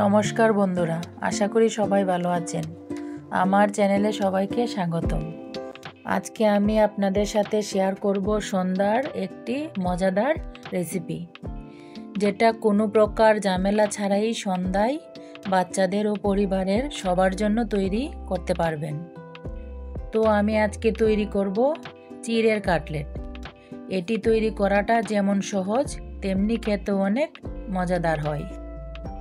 নমস্কার বন্ধুরা, আশা করি সবাই ভালো আছেন। আমার চ্যানেলে সবাইকে স্বাগতম। আজকে আমি আপনাদের সাথে শেয়ার করব সন্ধ্যার একটি মজাদার রেসিপি, যেটা কোনো প্রকার ঝামেলা ছাড়াই সন্ধ্যায় বাচ্চাদের ও পরিবারের সবার জন্য তৈরি করতে পারবেন। তো আমি আজকে তৈরি করব চিড়ের কাটলেট। এটি তৈরি করাটা যেমন সহজ, তেমনি খেতেও অনেক মজাদার হয়।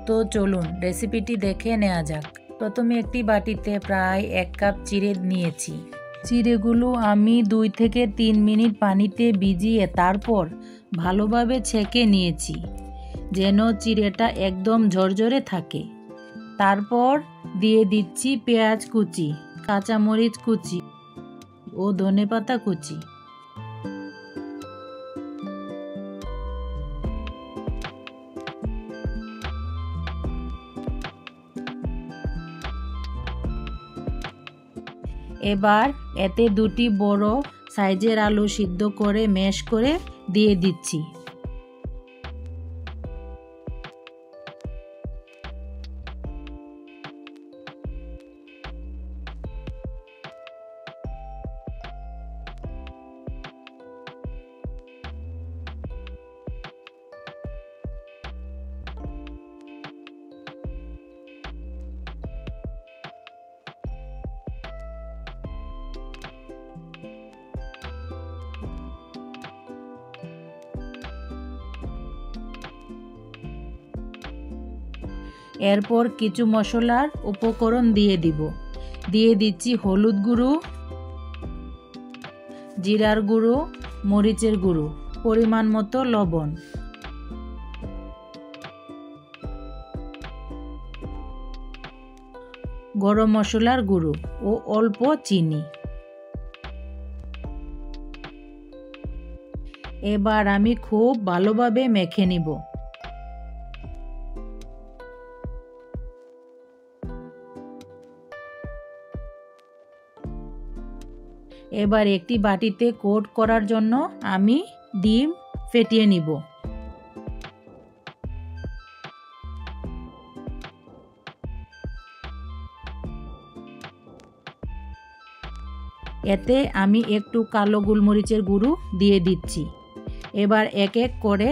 তো চলুন রেসিপিটি দেখে নেওয়া যাক। প্রথমে একটি বাটিতে প্রায় 1 কাপ চিড়ে নিয়েছি। চিড়েগুলো আমি 2 থেকে 3 মিনিট পানিতে ভিজিয়ে তারপর ভালোভাবে ছেঁকে নিয়েছি, যেন চিড়েটা একদম ঝরঝরে থাকে। তারপর দিয়ে দিচ্ছি পেঁয়াজ কুচি, কাঁচামরিচ কুচি ও ধনেপাতা কুচি। এবার এতে 2টি বড় সাইজের আলু সিদ্ধ করে ম্যাশ করে দিয়ে দিচ্ছি। এরপর কিছু মশলার উপকরণ দিয়ে দিচ্ছি হলুদ গুঁড়ো, জিরার গুঁড়ো, মরিচের গুঁড়ো, পরিমাণ মতো লবণ, গরম মশলার গুঁড়ো ও অল্প চিনি। এবার আমি খুব ভালোভাবে মেখে নিব। এবার একটি বাটিতে কোট করার জন্য আমি ডিম ফেটিয়ে নিব। এতে আমি একটু কালো গোলমরিচের গুঁড়ো দিয়ে দিচ্ছি। এবার এক এক করে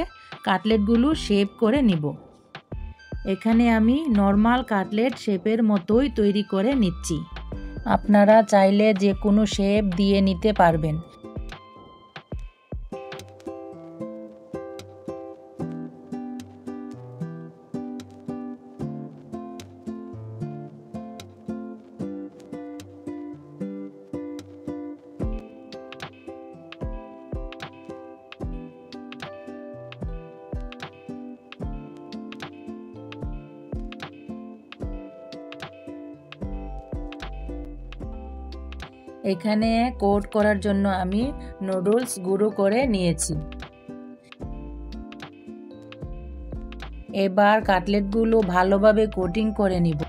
কাটলেটগুলো শেপ করে নিব। এখানে আমি নর্মাল কাটলেট শেপের মতোই তৈরি করে নিচ্ছি। আপনারা চাইলে যে কোনো শেপ দিয়ে নিতে পারবেন। এখানে কোট করার জন্য আমি নুডলস গুঁড়ো করে নিয়েছি। এবার কাটলেটগুলো ভালোভাবে কোটিং করে নিব।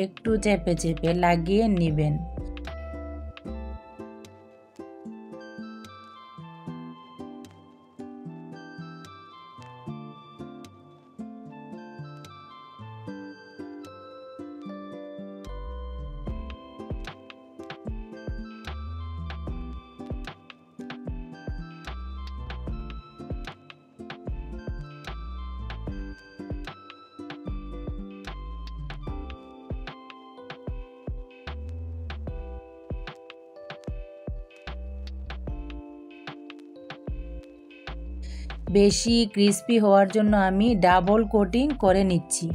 একটু চেপে চেপে লাগিয়ে নেবেন। বেশি ক্রিস্পি হওয়ার জন্য আমি ডাবল কোটিং করে নিচ্ছি।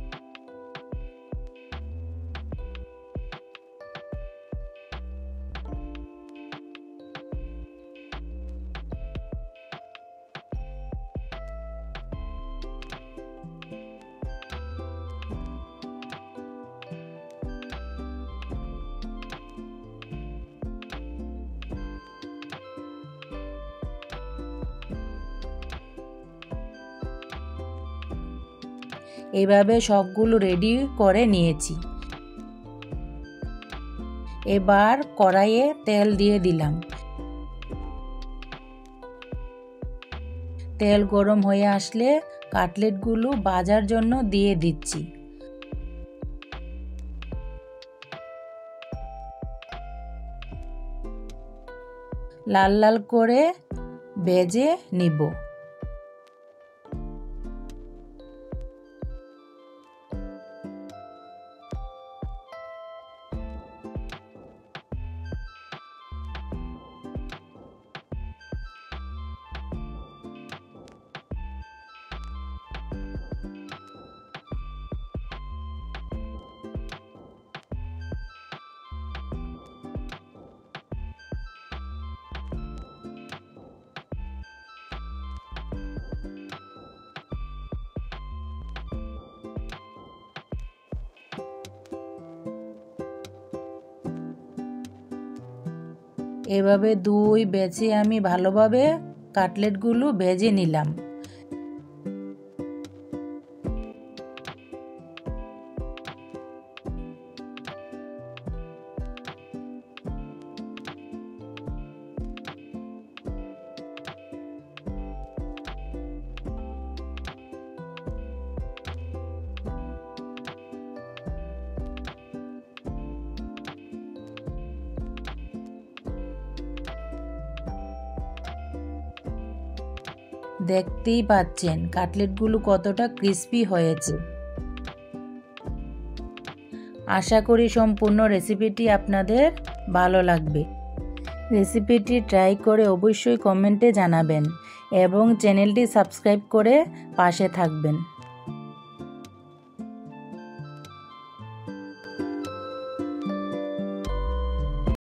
এইভাবে সবগুলো রেডি করে নিয়েছি। এবার কড়াইয়ে তেল দিয়ে দিলাম। তেল গরম হয়ে আসলে কাটলেটগুলো ভাজার জন্য দিয়ে দিচ্ছি। লাল লাল করে ভেজে নিব। এভাবে দুই বেছে আমি ভালোভাবে কাটলেটগুলো ভেজে নিলাম। দেখতেই পাচ্ছেন কাটলেটগুলো কতটা ক্রিস্পি হয়েছে। আশা করি সম্পূর্ণ রেসিপিটি আপনাদের ভালো লাগবে। রেসিপিটি ট্রাই করে অবশ্যই কমেন্টে জানাবেন এবং চ্যানেলটি সাবস্ক্রাইব করে পাশে থাকবেন।